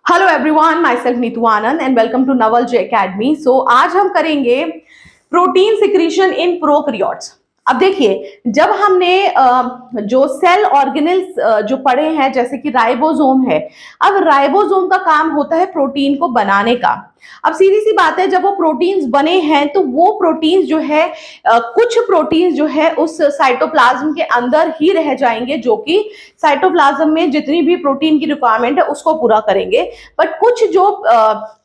Hello everyone, myself Neetu Anand and welcome to Naval J academy. So आज हम करेंगे protein secretion in prokaryotes. अब देखिए, जब हमने जो सेल ऑर्गेनेल्स जो पढ़े हैं, जैसे कि राइबोसोम है। अब राइबोसोम का काम होता है प्रोटीन को बनाने का। अब सीधी सी बात है, जब वो प्रोटीन्स बने हैं तो वो प्रोटीन्स जो है कुछ प्रोटीन्स जो है उस साइटोप्लाज्म के अंदर ही रह जाएंगे, जो कि साइटोप्लाज्म में जितनी भी प्रोटीन की रिक्वायरमेंट है उसको पूरा करेंगे। बट कुछ जो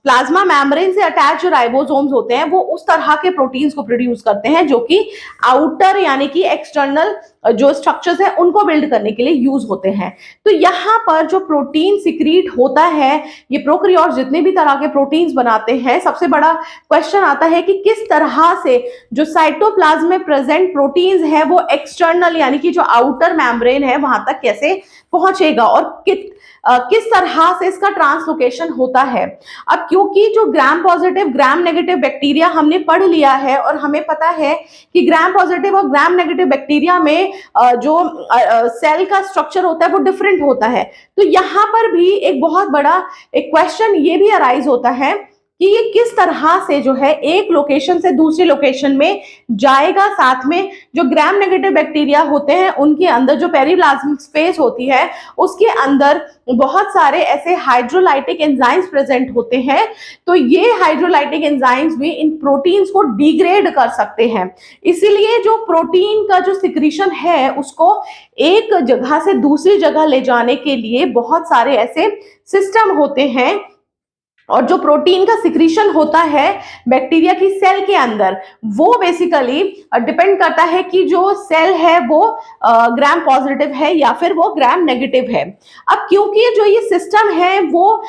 प्लाज्मा मेम्ब्रेन से अटैच जो राइबोसोम्स होते हैं वो उस तरह के प्रोटीन्स को प्रोड्यूस करते हैं, जो कि आउटर यानी कि एक्सटर्नल जो स्ट्रक्चर्स हैं उनको बिल्ड करने के लिए यूज होते हैं। तो यहाँ पर जो प्रोटीन सिक्रीट होता है, ये प्रोकैरियोट्स जितने भी तरह के प्रोटीन्स बनाते हैं, सबसे बड़ा क्वेश्चन आता है कि किस तरह से जो साइटोप्लाज्म में प्रेजेंट प्रोटीन्स है वो एक्सटर्नल यानी कि जो आउटर मेम्ब्रेन है वहां तक कैसे पहुंचेगा और किस तरह से इसका ट्रांसलोकेशन होता है। अब क्योंकि जो gram positive gram negative bacteria हमने पढ़ लिया है और हमें पता है कि ग्राम पॉजिटिव और ग्राम नेगेटिव बैक्टीरिया में जो सेल का स्ट्रक्चर होता है वो डिफरेंट होता है। तो यहाँ पर भी एक बहुत बड़ा एक क्वेश्चन ये भी अराइज होता है कि ये किस तरह से जो है एक लोकेशन से दूसरी लोकेशन में जाएगा। साथ में जो ग्राम नेगेटिव बैक्टीरिया होते हैं उनके अंदर जो पेरिप्लाज्मिक स्पेस होती है उसके अंदर बहुत सारे ऐसे हाइड्रोलाइटिक एंजाइम्स प्रेजेंट होते हैं। तो ये हाइड्रोलाइटिक एंजाइम्स भी इन प्रोटीन्स को डिग्रेड कर सकते हैं। इसीलिए जो प्रोटीन का जो सिक्रीशन है उसको एक जगह से दूसरी जगह ले जाने के लिए बहुत सारे ऐसे सिस्टम होते हैं। और जो प्रोटीन का सिक्रीशन होता है बैक्टीरिया की सेल के अंदर, वो बेसिकली डिपेंड करता है कि जो सेल है वो ग्राम पॉजिटिव है या फिर वो ग्राम नेगेटिव है। अब क्योंकि जो ये सिस्टम है वो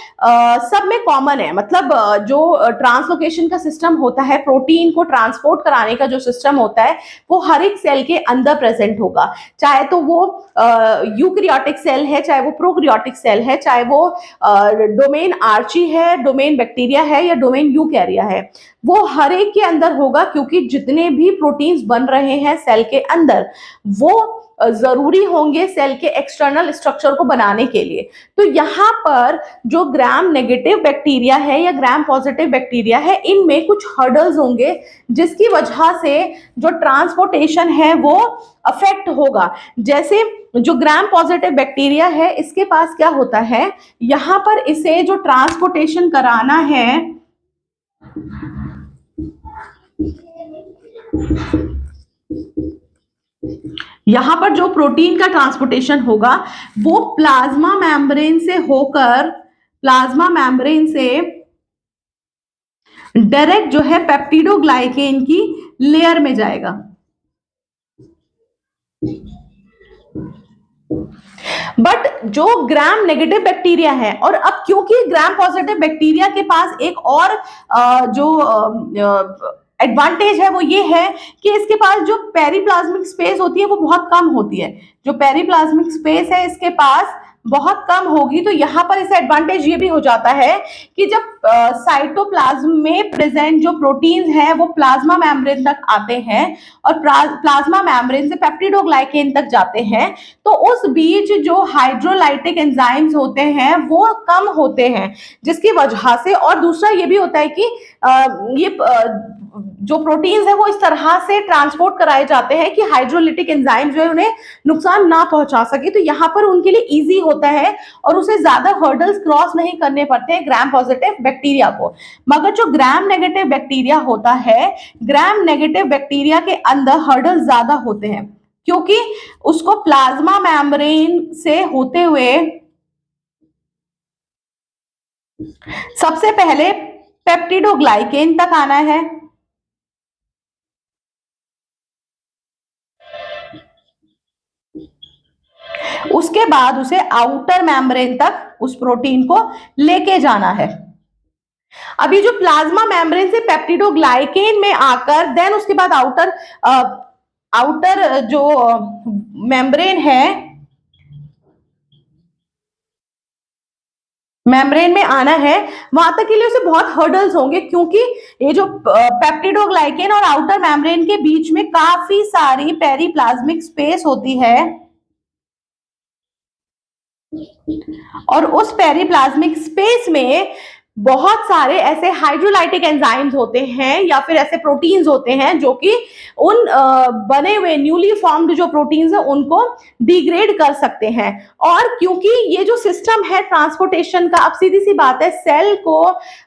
सब में कॉमन है, मतलब जो ट्रांसलोकेशन का सिस्टम होता है, प्रोटीन को ट्रांसपोर्ट कराने का जो सिस्टम होता है वो हर एक सेल के अंदर प्रेजेंट होगा। चाहे तो वो यूकैरियोटिक सेल है, चाहे वो प्रोकैरियोटिक सेल है, चाहे वो डोमेन आर्ची है, डोमेन बैक्टीरिया है या डोमेन यूकैरिया है, वो हर एक के अंदर होगा। क्योंकि जितने भी प्रोटीन्स बन रहे हैं सेल के अंदर वो जरूरी होंगे सेल के एक्सटर्नल स्ट्रक्चर को बनाने के लिए। तो यहाँ पर जो ग्राम नेगेटिव बैक्टीरिया है या ग्राम पॉजिटिव बैक्टीरिया है, इनमें कुछ हर्डल्स होंगे जिसकी वजह से जो ट्रांसपोर्टेशन है वो अफेक्ट होगा। जैसे जो ग्राम पॉजिटिव बैक्टीरिया है इसके पास क्या होता है, यहाँ पर इसे जो ट्रांसपोर्टेशन कराना है, यहां पर जो प्रोटीन का ट्रांसपोर्टेशन होगा वो प्लाज्मा मेम्ब्रेन से होकर प्लाज्मा मेम्ब्रेन से डायरेक्ट जो है पेप्टिडोग्लाइकेन की लेयर में जाएगा। बट जो ग्राम नेगेटिव बैक्टीरिया है, और अब क्योंकि ग्राम पॉजिटिव बैक्टीरिया के पास एक और जो एडवांटेज है वो ये है कि इसके पास जो पेरिप्लाज्मिक स्पेस होती है वो बहुत कम होती है। जो पेरिप्लाज्मिक स्पेस है इसके पास बहुत कम होगी। तो यहाँ पर इसका एडवांटेज ये भी हो जाता है कि जब साइटोप्लाज्म में प्रेजेंट जो प्रोटीन्स हैं वो प्लाज्मा मेम्ब्रेन तक आते हैं और प्लाज्मा मेम्ब्रेन से पेप्टिडोग्लाइकेन तक जाते हैं, तो उस बीच जो हाइड्रोलाइटिक एंजाइम्स होते हैं वो कम होते हैं, जिसकी वजह से। और दूसरा ये भी होता है कि ये जो प्रोटीन्स है वो इस तरह से ट्रांसपोर्ट कराए जाते हैं कि हाइड्रोलिटिक एंजाइम जो है उन्हें नुकसान ना पहुंचा सके। तो यहाँ पर उनके लिए इजी होता है और उसे ज्यादा हर्डल्स क्रॉस नहीं करने पड़ते हैं ग्राम पॉजिटिव बैक्टीरिया को। मगर जो ग्राम नेगेटिव बैक्टीरिया होता है, ग्राम नेगेटिव बैक्टीरिया के अंदर हर्डल्स ज्यादा होते हैं, क्योंकि उसको प्लाज्मा मेम्ब्रेन से होते हुए सबसे पहले पेप्टिडोग्लाइकेन तक आना है, उसके बाद उसे आउटर मेम्ब्रेन तक उस प्रोटीन को लेके जाना है। अभी जो प्लाज्मा मेम्ब्रेन से पेप्टिडोग्लाइकेन में आकर देन उसके बाद आउटर जो मेम्ब्रेन है, मेम्ब्रेन में आना है, वहां तक के लिए उसे बहुत हर्डल्स होंगे। क्योंकि ये जो पेप्टिडोग्लाइकेन और आउटर मेम्ब्रेन के बीच में काफी सारी पेरिप्लाज्मिक स्पेस होती है, और उस पेरिप्लाज्मिक स्पेस में बहुत सारे ऐसे हाइड्रोलाइटिक एंजाइम्स होते हैं या फिर ऐसे प्रोटीन्स होते हैं जो कि उन बने हुए न्यूली फॉर्म्ड जो प्रोटीन्स है उनको डिग्रेड कर सकते हैं। और क्योंकि ये जो सिस्टम है ट्रांसपोर्टेशन का, अब सीधी सी बात है, सेल को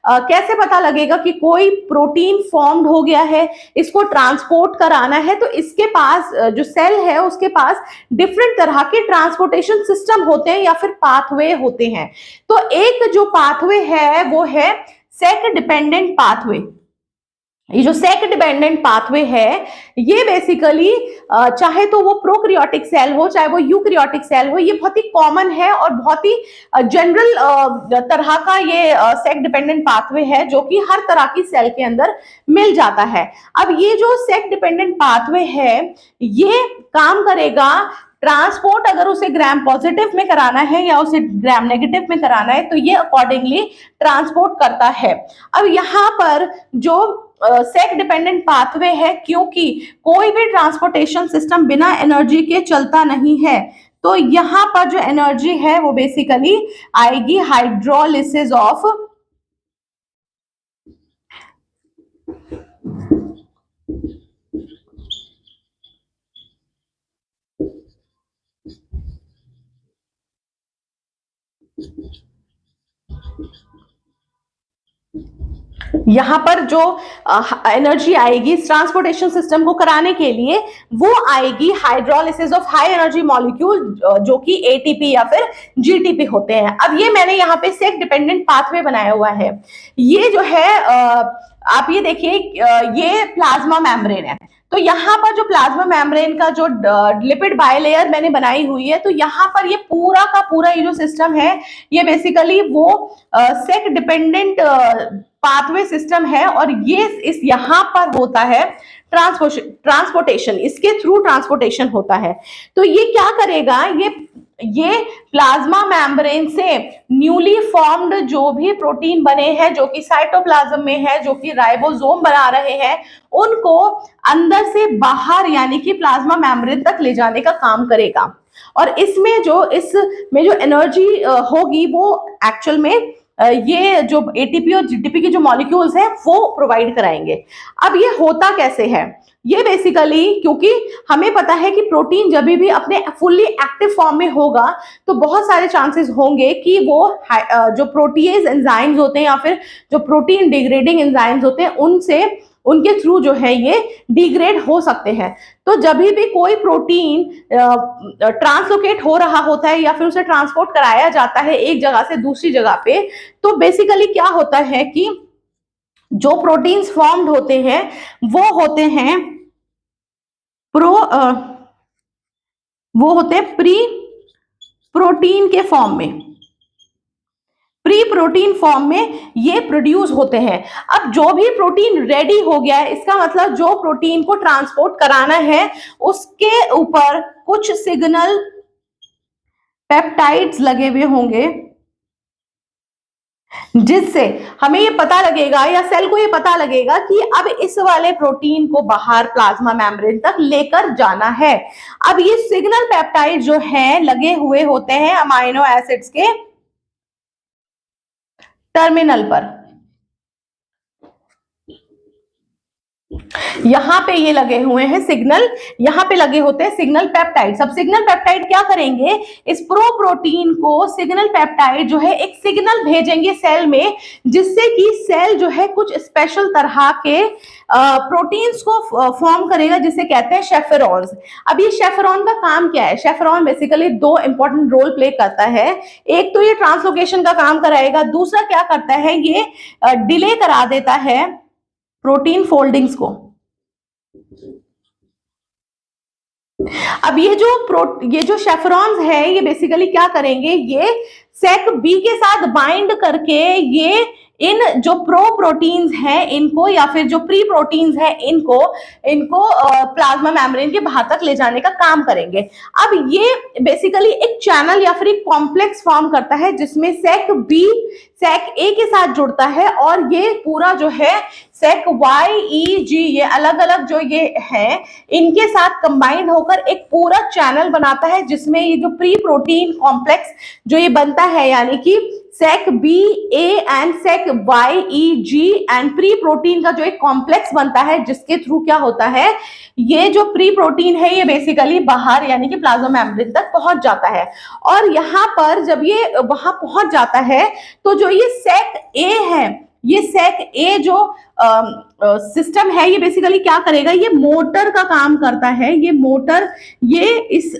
कैसे पता लगेगा कि कोई प्रोटीन फॉर्म्ड हो गया है, इसको ट्रांसपोर्ट कराना है, तो इसके पास जो सेल है उसके पास डिफरेंट तरह के ट्रांसपोर्टेशन सिस्टम होते हैं या फिर पाथवे होते हैं। तो एक जो पाथवे है वो है सेक डिपेंडेंट पाथवे। ये जो सेक डिपेंडेंट पाथवे है ये बेसिकली चाहे तो वो प्रोकैरियोटिक सेल हो चाहे वो यूकैरियोटिक सेल हो, ये बहुत ही कॉमन है और बहुत ही जनरल तरह का ये सेक डिपेंडेंट पाथवे है जो कि हर तरह की सेल के अंदर मिल जाता है। अब ये जो सेक डिपेंडेंट पाथवे है ये काम करेगा, ट्रांसपोर्ट अगर उसे ग्राम पॉजिटिव में कराना है या उसे ग्राम नेगेटिव में कराना है तो ये अकॉर्डिंगली ट्रांसपोर्ट करता है। अब यहाँ पर जो सेक डिपेंडेंट पाथवे है, क्योंकि कोई भी ट्रांसपोर्टेशन सिस्टम बिना एनर्जी के चलता नहीं है, तो यहाँ पर जो एनर्जी है वो बेसिकली आएगी हाइड्रोलिसिस ऑफ यहां पर जो एनर्जी आएगी इस ट्रांसपोर्टेशन सिस्टम को कराने के लिए वो आएगी hydrolysis of high energy molecule जो कि एटीपी या फिर जीटीपी होते हैं। अब ये मैंने यहाँ पे सेक डिपेंडेंट पाथवे बनाया हुआ है। ये जो है आप ये देखिए ये प्लाज्मा मेम्ब्रेन है, तो यहाँ पर जो प्लाज्मा मेम्ब्रेन का जो लिपिड बायलेयर मैंने बनाई हुई है, तो यहाँ पर ये पूरा का पूरा ये जो सिस्टम है ये बेसिकली वो सेक डिपेंडेंट पाथवे सिस्टम है और ये इस यहाँ पर होता है ट्रांसपोर्टेशन, इसके थ्रू ट्रांसपोर्टेशन होता है। तो ये क्या करेगा, ये प्लाज्मा मेम्ब्रेन से न्यूली फॉर्म्ड जो भी प्रोटीन बने हैं जो कि साइटोप्लाज्म में है, जो कि राइबोसोम बना रहे हैं, उनको अंदर से बाहर यानी कि प्लाज्मा मेम्ब्रेन तक ले जाने का काम करेगा। और इसमें जो एनर्जी होगी वो एक्चुअल में ये जो एटीपी और जीटीपी की जो मॉलिक्यूल्स हैं वो प्रोवाइड कराएंगे। अब ये होता कैसे है, ये बेसिकली क्योंकि हमें पता है कि प्रोटीन जब भी अपने फुल्ली एक्टिव फॉर्म में होगा तो बहुत सारे चांसेस होंगे कि वो जो प्रोटीएज एंजाइम्स होते हैं या फिर जो प्रोटीन डिग्रेडिंग एंजाइम्स होते हैं उनके थ्रू जो है ये डिग्रेड हो सकते हैं। तो जब भी कोई प्रोटीन ट्रांसलोकेट हो रहा होता है या फिर उसे ट्रांसपोर्ट कराया जाता है एक जगह से दूसरी जगह पे, तो बेसिकली क्या होता है कि जो प्रोटीन्स फॉर्म्ड होते हैं वो होते हैं प्री प्रोटीन के फॉर्म में, प्री प्रोटीन फॉर्म में ये प्रोड्यूस होते हैं। अब जो भी प्रोटीन रेडी हो गया है, इसका मतलब जो प्रोटीन को ट्रांसपोर्ट कराना है उसके ऊपर कुछ सिग्नल पेप्टाइड्स लगे हुए होंगे जिससे हमें ये पता लगेगा या सेल को ये पता लगेगा कि अब इस वाले प्रोटीन को बाहर प्लाज्मा मेम्ब्रेन तक लेकर जाना है। अब ये सिग्नल पेप्टाइड जो हैं लगे हुए होते हैं अमाइनो एसिड्स के टर्मिनल पर, यहां पे ये लगे हुए हैं सिग्नल, यहां पे लगे होते हैं सिग्नल पेप्टाइड। अब सिग्नल पेप्टाइड क्या करेंगे, इस प्रोटीन को सिग्नल पेप्टाइड जो है एक सिग्नल भेजेंगे सेल में जिससे कि सेल जो है कुछ स्पेशल तरह के प्रोटीन्स को फॉर्म करेगा जिसे कहते हैं शेफरॉन्स। अब ये शेफरॉन का काम क्या है, शेफरॉन बेसिकली दो इंपॉर्टेंट रोल प्ले करता है। एक तो ये ट्रांसलोकेशन का काम कराएगा, दूसरा क्या करता है ये डिले करा देता है प्रोटीन फोल्डिंग्स को। अब ये जो शेफरॉन्स है ये बेसिकली क्या करेंगे, ये सेक बी के साथ बाइंड करके ये इन जो प्रो प्रोटीन्स हैं इनको या फिर जो प्री प्रोटीन्स हैं इनको इनको प्लाज्मा मेम्ब्रेन के बाहर तक ले जाने का काम करेंगे। अब ये बेसिकली एक चैनल या फिर एक कॉम्प्लेक्स फॉर्म करता है जिसमें सेक बी सेक ए के साथ जुड़ता है और ये पूरा जो है सेक वाई ई जी ये अलग अलग जो ये है इनके साथ कंबाइंड होकर एक पूरा चैनल बनाता है जिसमें ये जो प्री प्रोटीन कॉम्प्लेक्स जो ये बनता है यानी कि sec B A and sec Y E G and pre protein का जो एक कॉम्प्लेक्स बनता है जिसके थ्रू क्या होता है ये जो प्री प्रोटीन है ये बेसिकली बाहर यानी कि प्लाज्मा मेम्ब्रेन तक पहुंच जाता है। और यहाँ पर जब ये वहां पहुंच जाता है तो जो ये सेक ए है ये सेक ए जो सिस्टम है ये बेसिकली क्या करेगा ये मोटर का काम करता है। ये मोटर ये इस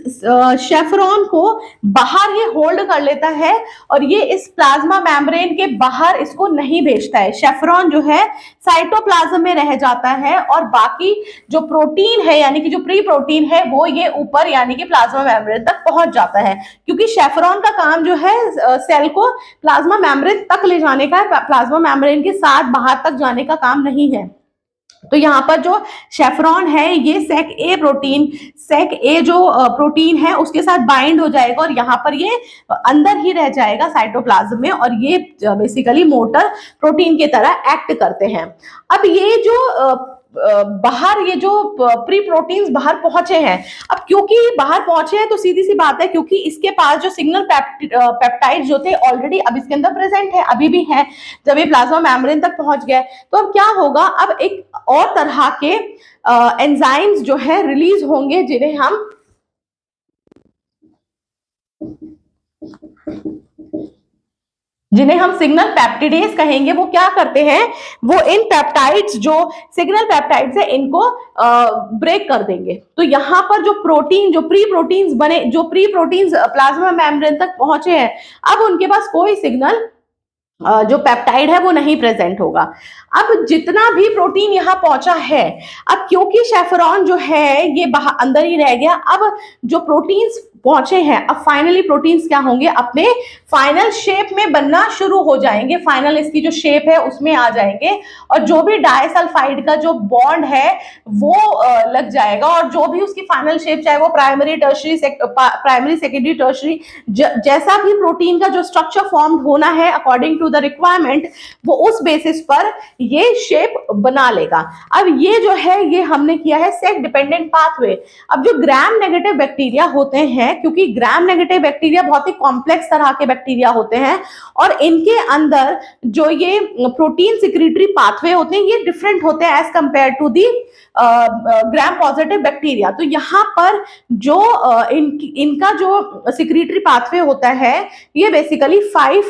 शेफरॉन को बाहर ही होल्ड कर लेता है और ये इस प्लाज्मा मेम्ब्रेन के बाहर इसको नहीं भेजता है। शेफरॉन जो है साइटोप्लाज्म में रह जाता है और बाकी जो प्रोटीन है यानी कि जो प्री प्रोटीन है वो ये ऊपर यानी कि प्लाज्मा मेम्ब्रेन तक पहुंच जाता है क्योंकि शेफरॉन का काम जो है सेल को प्लाज्मा मेम्ब्रेन तक ले जाने का है, प्लाज्मा मेम्ब्रेन के साथ बाहर तक जाने का काम नहीं है। तो यहाँ पर जो शेफरॉन है ये सेक ए जो प्रोटीन है उसके साथ बाइंड हो जाएगा और यहाँ पर ये अंदर ही रह जाएगा साइटोप्लाज्म में और ये बेसिकली मोटर प्रोटीन की तरह एक्ट करते हैं। अब ये जो बाहर ये जो प्री प्रोटीन्स बाहर पहुंचे हैं अब क्योंकि बाहर पहुंचे हैं तो सीधी सी बात है क्योंकि इसके पास जो सिग्नल पेप्टाइड जो थे ऑलरेडी अब इसके अंदर प्रेजेंट है अभी भी है जब ये प्लाज्मा मेम्ब्रेन तक पहुंच गया तो अब क्या होगा अब एक और तरह के एंजाइम्स जो है रिलीज होंगे जिन्हें हम सिग्नल पेप्टिडेज कहेंगे। वो क्या करते हैं वो इन पेप्टाइड्स जो सिग्नल पेप्टाइड्स है इनको ब्रेक कर देंगे। तो यहाँ पर जो प्री प्रोटीन्स बने जो प्री प्रोटीन्स प्लाज्मा मेम्ब्रेन तक पहुंचे हैं अब उनके पास कोई सिग्नल जो पेप्टाइड है वो नहीं प्रेजेंट होगा। अब जितना भी प्रोटीन यहाँ पहुंचा है अब क्योंकि शेफरॉन जो है ये बाहर अंदर ही रह गया अब जो प्रोटीन्स पहुंचे हैं अब फाइनली प्रोटीन्स क्या होंगे अपने फाइनल शेप में बनना शुरू हो जाएंगे। फाइनल इसकी जो शेप है उसमें आ जाएंगे और जो भी डाइसल्फाइड का जो बॉन्ड है वो लग जाएगा और जो भी उसकी फाइनल शेप चाहे वो प्राइमरी सेकेंडरी टर्शरी जैसा भी प्रोटीन का जो स्ट्रक्चर फॉर्म होना है अकॉर्डिंग टू द रिक्वायरमेंट वो उस बेसिस पर ये शेप बना लेगा। अब ये जो है ये हमने किया है सेक डिपेंडेंट पाथवे। अब जो ग्राम नेगेटिव बैक्टीरिया होते हैं क्योंकि ग्राम नेगेटिव बैक्टीरिया बहुत ही कॉम्प्लेक्स तरह के बैक्टीरिया होते हैं और इनके अंदर जो ये प्रोटीन सिक्रीटरी पाथवे होते हैं ये डिफरेंट होते हैं as compare to the gram positive bacteria. तो यहाँ पर जो इनका जो सिक्रीटरी पाथवे होता है ये basically 5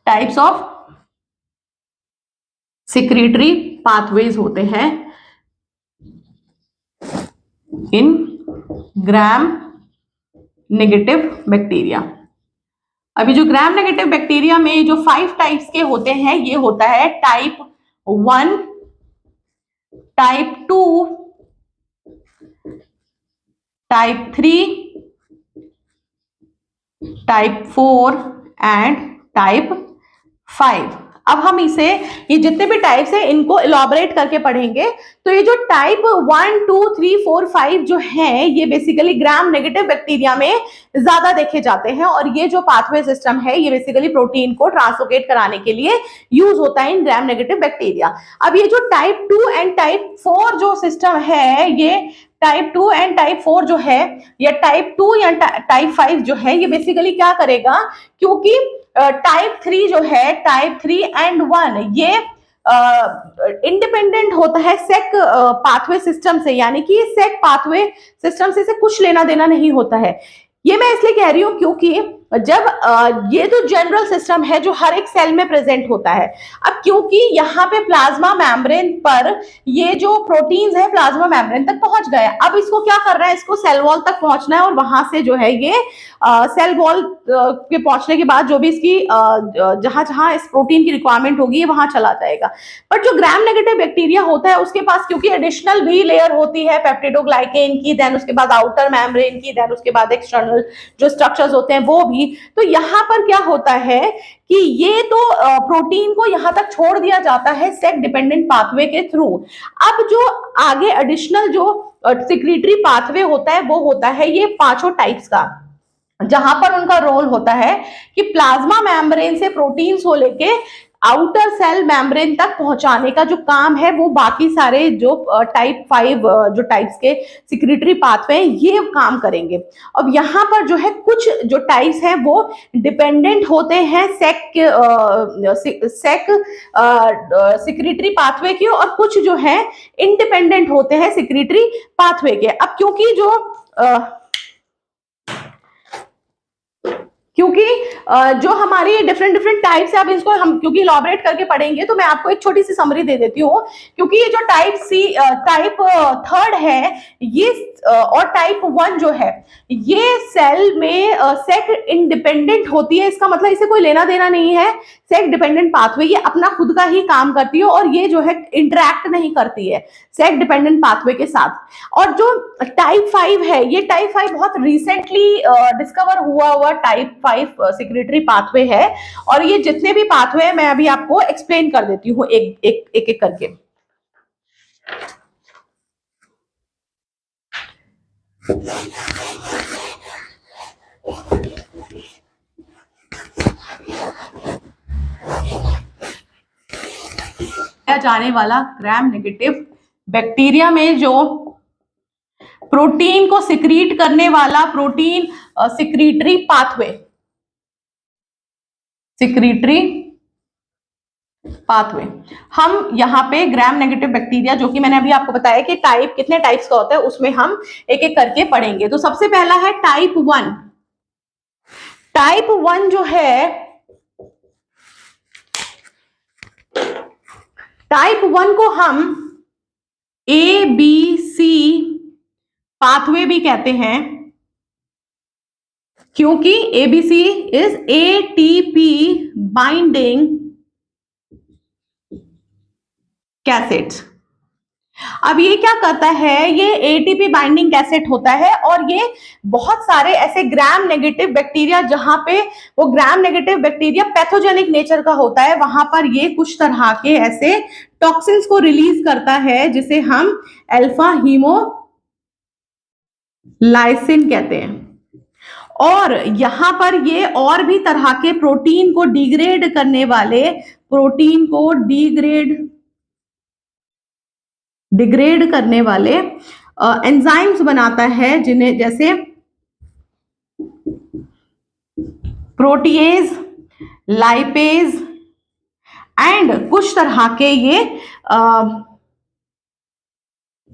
types of secretory pathways होते हैं इन ग्राम नेगेटिव बैक्टीरिया। अभी जो ग्राम नेगेटिव बैक्टीरिया में जो 5 टाइप्स के होते हैं ये होता है type 1, type 2, type 3, type 4 and type 5। अब हम इसे ये जितने भी टाइप्स हैं इनको इलॉबरेट करके पढ़ेंगे। तो ये जो टाइप 1, 2, 3, 4, 5 जो है ये बेसिकली ग्राम नेगेटिव बैक्टीरिया में ज्यादा देखे जाते हैं और ये जो पाथवे सिस्टम है ये बेसिकली प्रोटीन को ट्रांसलोकेट कराने के लिए यूज होता है इन ग्राम नेगेटिव बैक्टीरिया। अब ये जो टाइप 2 एंड टाइप 4 जो सिस्टम है ये टाइप 2 एंड टाइप 4 जो है या टाइप 2 या टाइप 5 जो है ये बेसिकली क्या करेगा क्योंकि टाइप 3 जो है टाइप 3 एंड 1 ये इंडिपेंडेंट होता है सेक पाथवे सिस्टम से यानी कि सेक पाथवे सिस्टम से कुछ लेना देना नहीं होता है। ये मैं इसलिए कह रही हूं क्योंकि जब ये तो जनरल सिस्टम है जो हर एक सेल में प्रेजेंट होता है। अब क्योंकि यहाँ पे प्लाज्मा मेम्ब्रेन पर ये जो प्रोटीन्स है प्लाज्मा मेम्ब्रेन तक पहुंच गए अब इसको क्या करना है इसको सेल वॉल तक पहुंचना है और वहां से जो है ये सेल वॉल के पहुंचने के बाद जो भी इसकी जहां जहां इस प्रोटीन की रिक्वायरमेंट होगी ये वहां चला जाएगा। बट जो ग्राम नेगेटिव बैक्टीरिया होता है उसके पास क्योंकि एडिशनल भी लेयर होती है पेप्टिडोग्लाइकेन की देन उसके बाद आउटर मेम्ब्रेन की देन उसके बाद एक्सटर्नल साइटोप्लाज्मल जो स्ट्रक्चर्स होते हैं वो भी। तो यहाँ पर क्या होता है कि ये तो प्रोटीन को यहाँ तक छोड़ दिया जाता है सेक डिपेंडेंट पाथवे के थ्रू। अब जो आगे एडिशनल जो सिक्रीटरी पाथवे होता है वो होता है ये पांचों टाइप्स का, जहां पर उनका रोल होता है कि प्लाज्मा मेम्ब्रेन से प्रोटीन्स को लेके आउटर सेल मेम्ब्रेन तक पहुंचाने का जो काम है वो बाकी सारे जो टाइप 5 जो टाइप्स के सिक्रीटरी पाथवे हैं ये काम करेंगे। अब यहाँ पर जो है कुछ जो टाइप्स हैं वो डिपेंडेंट होते हैं सेक सिक्रीटरी पाथवे के, और कुछ जो है इंडिपेंडेंट होते हैं सिक्रीटरी पाथवे के। अब क्योंकि जो हमारी डिफरेंट डिफरेंट टाइप्स है, अब इसको हम क्योंकि इलॉबरेट करके पढ़ेंगे तो मैं आपको एक छोटी सी समरी दे देती हूँ। क्योंकि ये जो टाइप थर्ड है ये और टाइप 1 जो है ये सेल में सेक इंडिपेंडेंट होती है। इसका मतलब इसे कोई लेना देना नहीं है सेक डिपेंडेंट पाथवे, ये अपना खुद का ही काम करती है और ये जो है इंटरेक्ट नहीं करती है सेक डिपेंडेंट पाथवे के साथ। और जो टाइप 5 है ये टाइप 5 बहुत रिसेंटली डिस्कवर हुआ टाइप 5 सिक्रेटरी पाथवे है, और ये जितने भी पाथवे हैं मैं अभी आपको एक्सप्लेन कर देती हूँ एक करके। जाने वाला ग्राम नेगेटिव बैक्टीरिया में जो प्रोटीन को सिक्रीट करने वाला प्रोटीन सिक्रीटरी पाथवे, हम यहाँ पे ग्राम नेगेटिव बैक्टीरिया जो कि मैंने अभी आपको बताया कि कितने टाइप्स का होता है उसमें हम एक एक करके पढ़ेंगे। तो सबसे पहला है टाइप 1। टाइप 1 जो है, टाइप 1 को हम ABC पाथवे भी कहते हैं, क्योंकि ABC is ATP binding cassette. अब ये क्या करता है, ये ATP बाइंडिंग कैसेट होता है और ये बहुत सारे ऐसे ग्राम नेगेटिव बैक्टीरिया, जहां पे वो gram negative bacteria pathogenic nature का होता है, वहां पर ये कुछ तरह के ऐसे टॉक्सिन्स को रिलीज करता है जिसे हम अल्फा हीमोलाइसिन कहते हैं। और यहां पर ये और भी तरह के प्रोटीन को डिग्रेड करने वाले, प्रोटीन को डिग्रेड करने वाले एंजाइम्स बनाता है, जिन्हें जैसे प्रोटीएज, लाइपेज एंड कुछ तरह के ये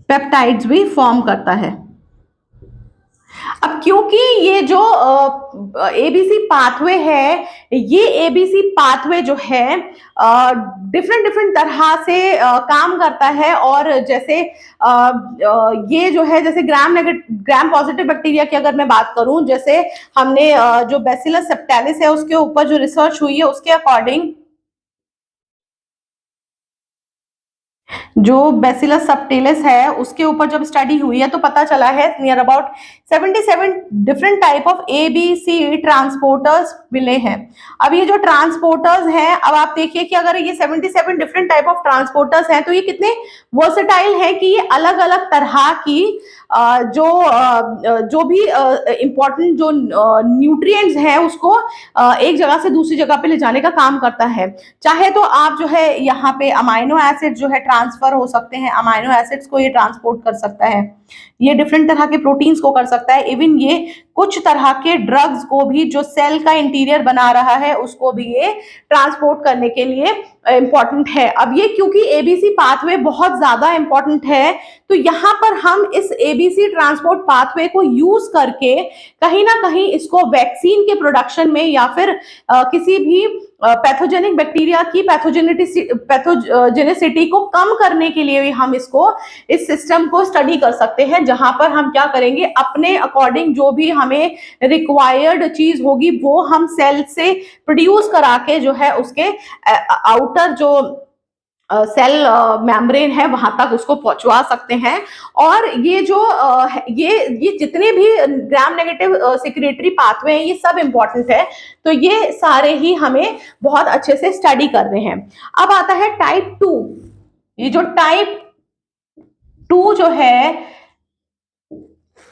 पेप्टाइड्स भी फॉर्म करता है। अब क्योंकि ये जो ABC पाथवे है, ये ABC पाथवे जो है डिफरेंट तरह से काम करता है, और जैसे ये जो है, जैसे ग्राम पॉजिटिव बैक्टीरिया की अगर मैं बात करूं, जैसे हमने जो बैसिलस सेप्टालिस है उसके ऊपर जो रिसर्च हुई है उसके अकॉर्डिंग, जो बैसिलस सबटिलिस है उसके ऊपर जब स्टडी हुई है तो पता चला है near about 77 different type of ABC transporters मिले हैं। अब ये जो ट्रांसपोर्टर्स हैं, अब आप देखिए कि अगर ये 77 डिफरेंट टाइप ऑफ ट्रांसपोर्टर्स हैं तो ये कितने वर्सेटाइल हैं कि ये अलग अलग तरह की जो भी इंपॉर्टेंट जो न्यूट्रिएंट्स हैं उसको एक जगह से दूसरी जगह पे ले जाने का काम करता है। चाहे तो आप जो है यहाँ पे अमाइनो एसिड जो है ट्रांसफर हो सकते हैं, अमाइनो एसिड्स को ये ट्रांसपोर्ट कर सकता है, ये डिफरेंट तरह के प्रोटीन्स को कर सकता है, इवन ये कुछ तरह के ड्रग्स को भी जो सेल का इंटीरियर बना रहा है उसको भी ये ट्रांसपोर्ट करने के लिए इंपॉर्टेंट है। अब ये क्योंकि ABC पाथवे बहुत ज्यादा इंपॉर्टेंट है, तो यहाँ पर हम इस ABC ट्रांसपोर्ट पाथवे को यूज करके कहीं ना कहीं इसको वैक्सीन के प्रोडक्शन में या फिर किसी भी पैथोजेनिक बैक्टीरिया की पैथोजेनिसिटी को कम करने के लिए भी हम इस सिस्टम को स्टडी कर सकते हैं, जहां पर हम क्या करेंगे, अपने अकॉर्डिंग जो भी हमें रिक्वायर्ड चीज होगी वो हम सेल से प्रोड्यूस करा के जो है उसके आउटर जो सेल मेम्ब्रेन है वहां तक उसको पहुंचवा सकते हैं। और ये जो ये जितने भी ग्राम नेगेटिव सिक्रेटरी पाथवे हैं ये सब इंपॉर्टेंट है, तो ये सारे ही हमें बहुत अच्छे से स्टडी करने हैं। अब आता है टाइप 2। ये जो टाइप 2 जो है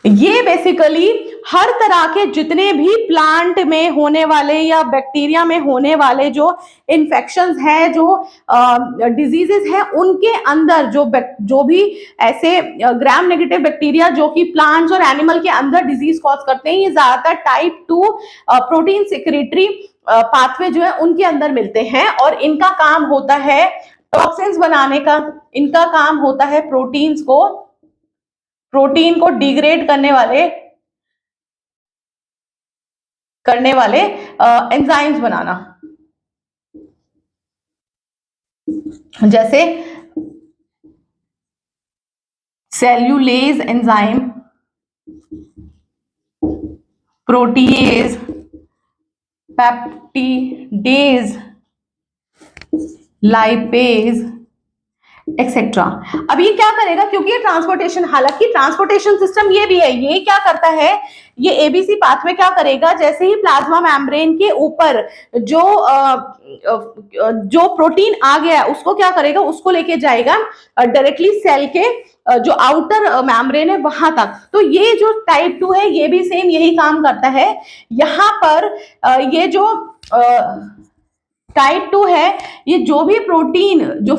ये बेसिकली हर तरह के जितने भी प्लांट में होने वाले या बैक्टीरिया में होने वाले जो इन्फेक्शंस हैं, जो डिजीजेस हैं, उनके अंदर जो भी ऐसे ग्राम नेगेटिव बैक्टीरिया जो कि प्लांट्स और एनिमल के अंदर डिजीज कॉज करते हैं, ये ज्यादातर टाइप 2 प्रोटीन सिक्रेटरी पाथवे जो है उनके अंदर मिलते हैं। और इनका काम होता है टॉक्सिन्स बनाने का, इनका काम होता है प्रोटीन को डिग्रेड करने वाले एंजाइम्स बनाना, जैसे cellulase enzyme, protease, peptidase, lipase etcetera. अब ये क्या करेगा, क्योंकि ये ट्रांसपोर्टेशन, हालांकि ट्रांसपोर्टेशन सिस्टम ये भी है, ये क्या करता है, ये एबीसी पाथवे क्या करेगा, जैसे ही प्लाज्मा मेम्ब्रेन के ऊपर जो प्रोटीन आ गया उसको क्या करेगा, उसको लेके जाएगा डायरेक्टली सेल के जो आउटर मेम्ब्रेन है वहां तक। तो ये जो टाइप 2 है ये भी सेम यही काम करता है। यहां पर ये जो टाइप 2 है, ये जो भी प्रोटीन जो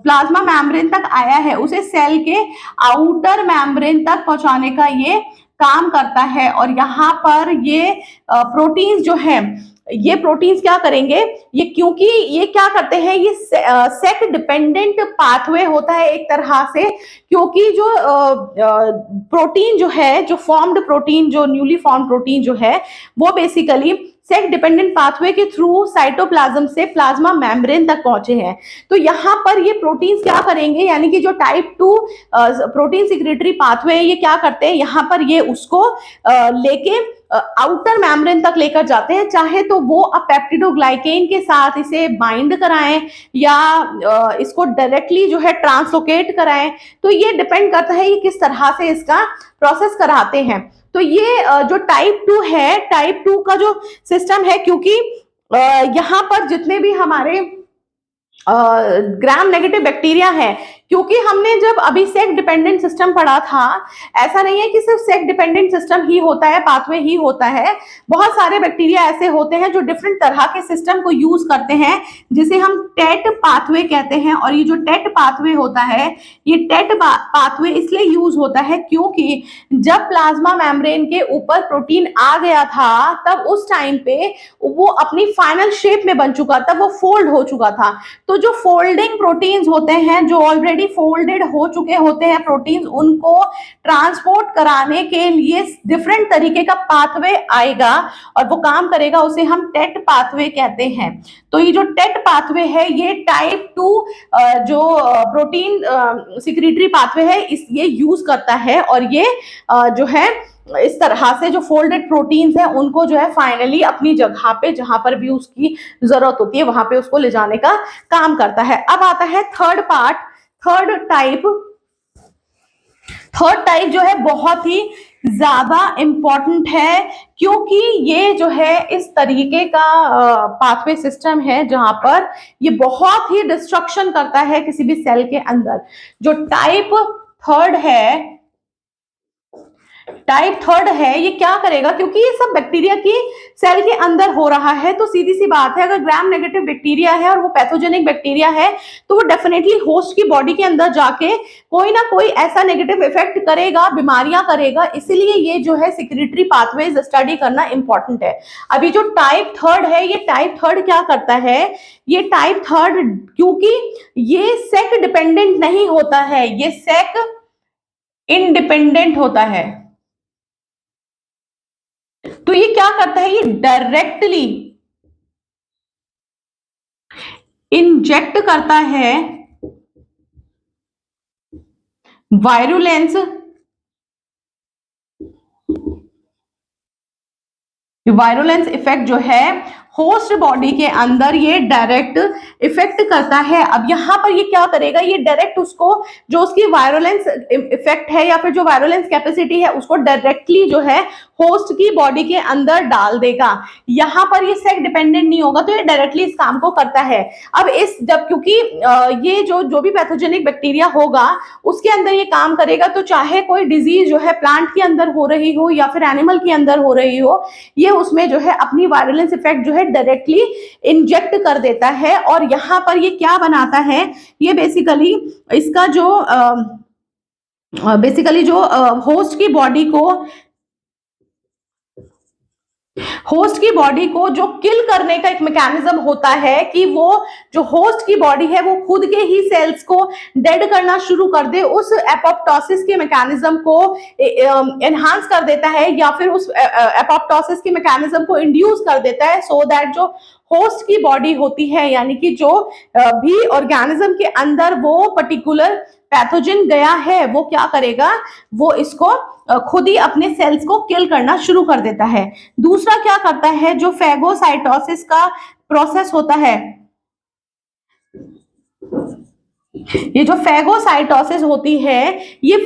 प्लाज्मा मेम्ब्रेन तक आया है उसे सेल के आउटर मेम्ब्रेन तक पहुंचाने का ये काम करता है। और यहाँ पर ये प्रोटीन्स जो है, ये प्रोटीन्स क्या करेंगे, ये क्योंकि ये क्या करते हैं, ये सेक डिपेंडेंट पाथवे होता है एक तरह से, क्योंकि जो प्रोटीन जो है, जो फॉर्म्ड प्रोटीन, जो न्यूली फॉर्म्ड प्रोटीन जो है वो बेसिकली सेक डिपेंडेंट पाथवे के थ्रू साइटोप्लाज्म से प्लाज्मा मेम्ब्रेन तक पहुंचे हैं। तो यहाँ पर ये प्रोटीन्स क्या करेंगे, यानी कि जो टाइप 2 प्रोटीन सिक्रेटरी पाथवे है ये क्या करते हैं, यहाँ पर ये उसको लेके आउटर मेम्ब्रेन तक लेकर जाते हैं। चाहे तो वो पेप्टिडोग्लाइकेन के साथ इसे बाइंड कराएं या इसको डायरेक्टली जो है ट्रांसलोकेट कराएं, तो ये डिपेंड करता है ये किस तरह से इसका प्रोसेस कराते हैं। तो ये जो टाइप 2 है, टाइप 2 का जो सिस्टम है, क्योंकि यहाँ पर जितने भी हमारे ग्राम नेगेटिव बैक्टीरिया है, क्योंकि हमने जब अभी सेक डिपेंडेंट सिस्टम पढ़ा था, ऐसा नहीं है कि सिर्फ सेक डिपेंडेंट सिस्टम ही होता है, पाथवे ही होता है, बहुत सारे बैक्टीरिया ऐसे होते हैं जो डिफरेंट तरह के सिस्टम को यूज करते हैं, जिसे हम टेट पाथवे कहते हैं। और ये जो टेट पाथवे होता है, ये टेट पाथवे इसलिए यूज होता है क्योंकि जब प्लाज्मा मेम्ब्रेन के ऊपर प्रोटीन आ गया था तब उस टाइम पे वो अपनी फाइनल शेप में बन चुका था, वो फोल्ड हो चुका था। तो जो फोल्डिंग प्रोटीन्स होते हैं, जो ऑलरेडी फोल्डेड हो चुके होते हैं प्रोटीन्स, उनको ट्रांसपोर्ट कराने के लिए डिफरेंट तरीके का पाथवे आएगा और वो काम करेगा, उसे हम टेट पाथवे कहते हैं। तो ये जो टेट पाथवे है ये टाइप 2 जो प्रोटीन सिक्रेटरी पाथवे है ये यूज करता है। और ये जो है इस तरह से जो फोल्डेड प्रोटीन्स हैं उनको जो है फाइनली अपनी जगह पे, जहां पर भी उसकी जरूरत होती है वहां पे उसको ले जाने का काम करता है। अब आता है थर्ड पार्ट, थर्ड टाइप जो है बहुत ही ज्यादा इंपॉर्टेंट है, क्योंकि ये जो है इस तरीके का पाथवे सिस्टम है जहां पर ये बहुत ही डिस्ट्रक्शन करता है किसी भी सेल के अंदर। जो टाइप थर्ड है ये क्या करेगा, क्योंकि ये सब बैक्टीरिया की सेल के अंदर हो रहा है, तो सीधी सी बात है अगर ग्राम नेगेटिव बैक्टीरिया है और वो पैथोजेनिक बैक्टीरिया है तो वो डेफिनेटली होस्ट की बॉडी के अंदर जाके कोई ना कोई ऐसा नेगेटिव इफेक्ट करेगा, बीमारियां करेगा। इसीलिए ये जो है सिक्रेटरी पाथवेज स्टडी करना इंपॉर्टेंट है। अभी जो टाइप थर्ड है, ये टाइप थर्ड क्या करता है, ये टाइप थर्ड क्योंकि ये सेक डिपेंडेंट नहीं होता है, ये सेक इंडिपेंडेंट होता है, तो ये क्या करता है, ये डायरेक्टली इंजेक्ट करता है वायरुलेंस इफेक्ट जो है होस्ट बॉडी के अंदर ये डायरेक्ट इफेक्ट करता है। अब यहाँ पर ये क्या करेगा, ये डायरेक्ट उसको जो उसकी वायरुलेंस इफेक्ट है या फिर जो वायरुलेंस कैपेसिटी है उसको डायरेक्टली जो है होस्ट की बॉडी के अंदर डाल देगा। यहाँ पर ये सेक डिपेंडेंट नहीं होगा, तो ये डायरेक्टली इस काम को करता है। अब इस जब क्योंकि ये जो भी पैथोजेनिक बैक्टीरिया होगा उसके अंदर ये काम करेगा, तो चाहे कोई डिजीज जो है प्लांट के अंदर हो रही हो या फिर एनिमल के अंदर हो रही हो, ये उसमें जो है अपनी वायरुलेंस इफेक्ट जो है डायरेक्टली इंजेक्ट कर देता है। और यहाँ पर ये क्या बनाता है, ये बेसिकली इसका जो होस्ट की बॉडी को जो किल करने का एक मैकेनिज्म होता है कि वो जो होस्ट की बॉडी है वो खुद के ही सेल्स को डेड करना शुरू कर दे, उस एपोप्टोसिस के मैकेनिज्म को एनहांस कर देता है या फिर उस एपोप्टोसिस के मैकेनिज्म को इंड्यूस कर देता है, सो दैट जो होस्ट की बॉडी होती है यानी कि जो भी ऑर्गेनिज्म के अंदर वो पर्टिकुलर पैथोजन गया है वो क्या करेगा, वो इसको खुद ही अपने सेल्स को किल करना शुरू कर देता है। दूसरा क्या करता है, जो फेगोसाइटोसिस का प्रोसेस होता है, ये जो फेगोसाइटोसिस होती है, ये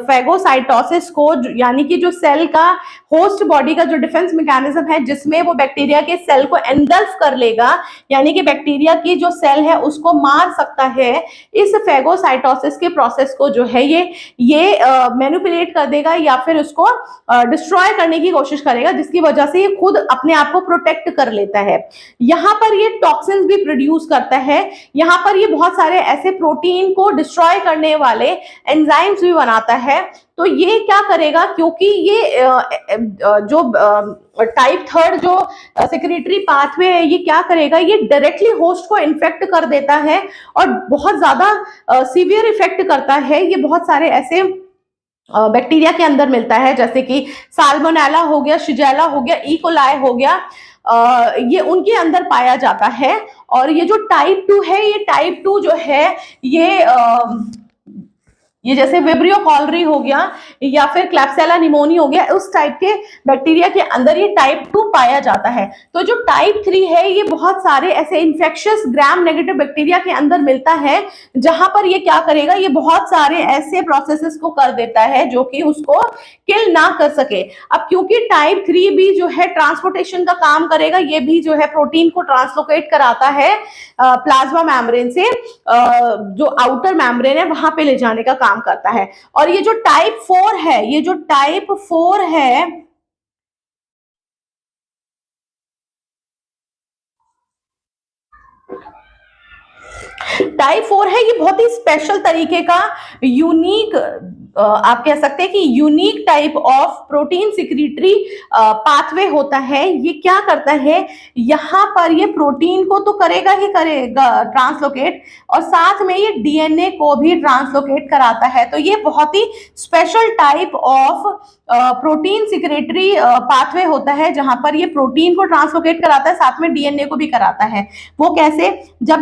फेगोसाइटोसिस को यानी कि जो सेल का होस्ट बॉडी का जो डिफेंस मैकेनिज्म है जिसमें वो बैक्टीरिया के सेल को एंगल्फ कर लेगा, यानी कि बैक्टीरिया की जो सेल है उसको मार सकता है, इस फेगोसाइटोसिस के प्रोसेस को जो है ये मैनिपुलेट कर देगा या फिर उसको डिस्ट्रॉय करने की कोशिश करेगा, जिसकी वजह से ये खुद अपने आप को प्रोटेक्ट कर लेता है। यहाँ पर ये टॉक्सिन्स भी प्रोड्यूस करता है, यहाँ पर ये बहुत सारे ऐसे प्रोटीन को डिस्ट्रॉय करने वाले एंजाइम्स भी बनाता है। तो ये क्या करेगा, क्योंकि ये जो टाइप थर्ड जो सेक्रेटरी पाथवे है ये क्या करेगा, ये डायरेक्टली होस्ट को इन्फेक्ट कर देता है और बहुत ज्यादा सीवियर इफेक्ट करता है। ये बहुत सारे ऐसे बैक्टीरिया के अंदर मिलता है, जैसे कि साल्मोनेला हो गया, शिगेला हो गया, ई कोलाई हो गया, ये उनके अंदर पाया जाता है। और ये जो टाइप 2 है, ये टाइप 2 जो है ये जैसे विब्रियो कॉलरी हो गया या फिर क्लैप्सेला निमोनी हो गया, उस टाइप के बैक्टीरिया के अंदर ये टाइप 2 पाया जाता है। तो जो टाइप 3 है ये बहुत सारे ऐसे इन्फेक्शियस ग्राम नेगेटिव बैक्टीरिया के अंदर मिलता है, जहां पर ये क्या करेगा, ये बहुत सारे ऐसे प्रोसेसेस को कर देता है जो कि उसको किल ना कर सके। अब क्योंकि टाइप 3 भी जो है ट्रांसपोर्टेशन का काम करेगा, ये भी जो है प्रोटीन को ट्रांसलोकेट कराता है प्लाज्मा मेम्ब्रेन से जो आउटर मेम्ब्रेन है वहां पे ले जाने का काम करता है। और ये जो टाइप 4 है, ये जो टाइप 4 है, टाइप 4 है, ये बहुत ही स्पेशल तरीके का यूनिक, आप कह सकते हैं कि unique type of protein secretory pathway होता है। ये क्या करता है, यहाँ पर ये प्रोटीन को तो करेगा ही करेगा ट्रांसलोकेट, और साथ में ये डीएनए को भी ट्रांसलोकेट कराता है। तो ये बहुत ही special type of protein secretory pathway होता है, जहां पर ये प्रोटीन को ट्रांसलोकेट कराता है, साथ में डीएनए को भी कराता है। वो कैसे, जब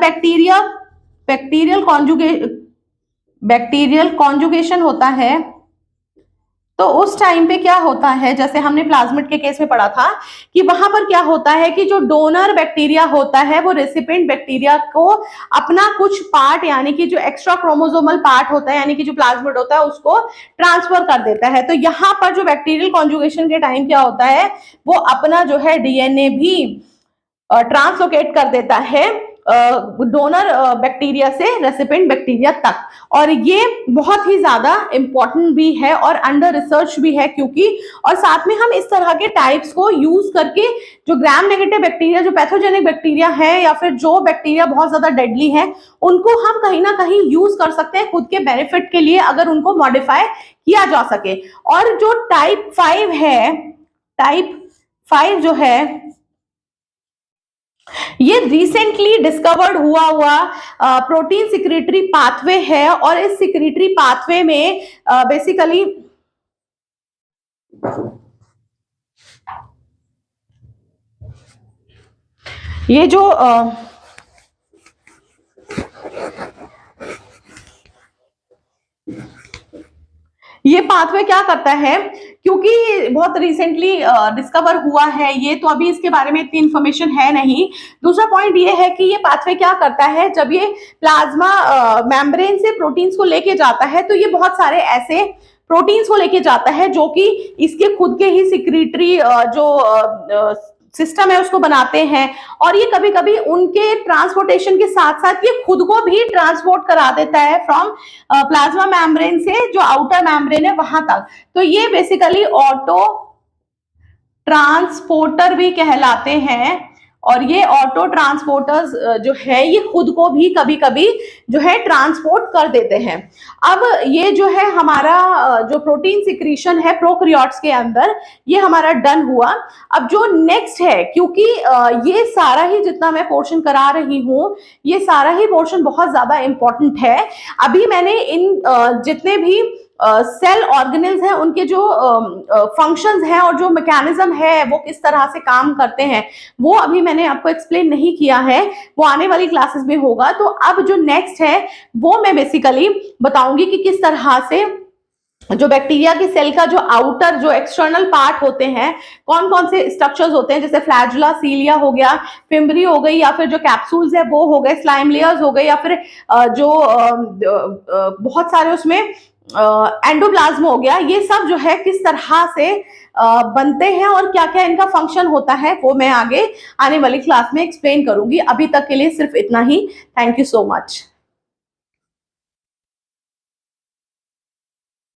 बैक्टीरियल कॉन्जुगेशन होता है तो उस टाइम पे क्या होता है, जैसे हमने प्लाज्मिड के केस में पढ़ा था कि वहां पर क्या होता है कि जो डोनर बैक्टीरिया होता है वो रेसिपिएंट बैक्टीरिया को अपना कुछ पार्ट यानी कि जो एक्स्ट्रा क्रोमोसोमल पार्ट होता है यानी कि जो प्लाज्मिड होता है उसको ट्रांसफर कर देता है। तो यहाँ पर जो बैक्टीरियल कॉन्जुगेशन के टाइम क्या होता है, वो अपना जो है डीएनए भी ट्रांसलोकेट कर देता है डोनर बैक्टीरिया से रेसिपिएंट बैक्टीरिया तक। और ये बहुत ही ज्यादा इंपॉर्टेंट भी है और अंडर रिसर्च भी है, क्योंकि और साथ में हम इस तरह के टाइप्स को यूज करके जो ग्राम नेगेटिव बैक्टीरिया, जो पैथोजेनिक बैक्टीरिया है या फिर जो बैक्टीरिया बहुत ज्यादा डेडली है, उनको हम कहीं ना कहीं यूज कर सकते हैं खुद के बेनिफिट के लिए, अगर उनको मॉडिफाई किया जा सके। और जो टाइप 5 है, टाइप 5 जो है ये रिसेंटली डिस्कवर्ड हुआ प्रोटीन सिक्रेटरी पाथवे है। और इस सिक्रेटरी पाथवे में बेसिकली ये जो ये पाथवे क्या करता है क्योंकि बहुत रिसेंटली डिस्कवर हुआ है ये, तो अभी इसके बारे में इतनी इंफॉर्मेशन है नहीं। दूसरा पॉइंट ये है कि ये पाथवे क्या करता है, जब ये प्लाज्मा मेम्ब्रेन से प्रोटीन्स को लेके जाता है तो ये बहुत सारे ऐसे प्रोटीन्स को लेके जाता है जो कि इसके खुद के ही सिक्रीटरी जो सिस्टम है उसको बनाते हैं, और ये कभी कभी उनके ट्रांसपोर्टेशन के साथ साथ ये खुद को भी ट्रांसपोर्ट करा देता है फ्रॉम प्लाज्मा मेम्ब्रेन से जो आउटर मेम्ब्रेन है वहां तक। तो ये बेसिकली ऑटो ट्रांसपोर्टर भी कहलाते हैं, और ये ऑटो ट्रांसपोर्टर्स जो है ये खुद को भी कभी कभी जो है ट्रांसपोर्ट कर देते हैं। अब ये जो है हमारा जो प्रोटीन सिक्रीशन है प्रोकैरियोट्स के अंदर, ये हमारा डन हुआ। अब जो नेक्स्ट है, क्योंकि ये सारा ही जितना मैं पोर्शन करा रही हूँ ये सारा ही पोर्शन बहुत ज्यादा इंपॉर्टेंट है। अभी मैंने इन जितने भी सेल ऑर्गेनेल्स हैं उनके जो फंक्शंस हैं और जो मैकेनिज्म है वो किस तरह से काम करते हैं वो अभी मैंने आपको एक्सप्लेन नहीं किया है, वो आने वाली क्लासेस में होगा। तो अब जो नेक्स्ट है वो मैं बेसिकली बताऊंगी कि किस तरह से जो बैक्टीरिया की सेल का जो आउटर जो एक्सटर्नल पार्ट होते हैं कौन कौन से स्ट्रक्चर्स होते हैं, जैसे फ्लैजुला, सीलिया हो गया, फिम्बरी हो गई, या फिर जो कैप्सूल्स है वो हो गए, स्लाइम लेयर्स हो गए, या फिर जो बहुत सारे उसमें एंडोप्लाज्म हो गया, ये सब जो है किस तरह से बनते हैं और क्या क्या इनका फंक्शन होता है वो मैं आगे आने वाली क्लास में एक्सप्लेन करूंगी। अभी तक के लिए सिर्फ इतना ही। Thank you so much.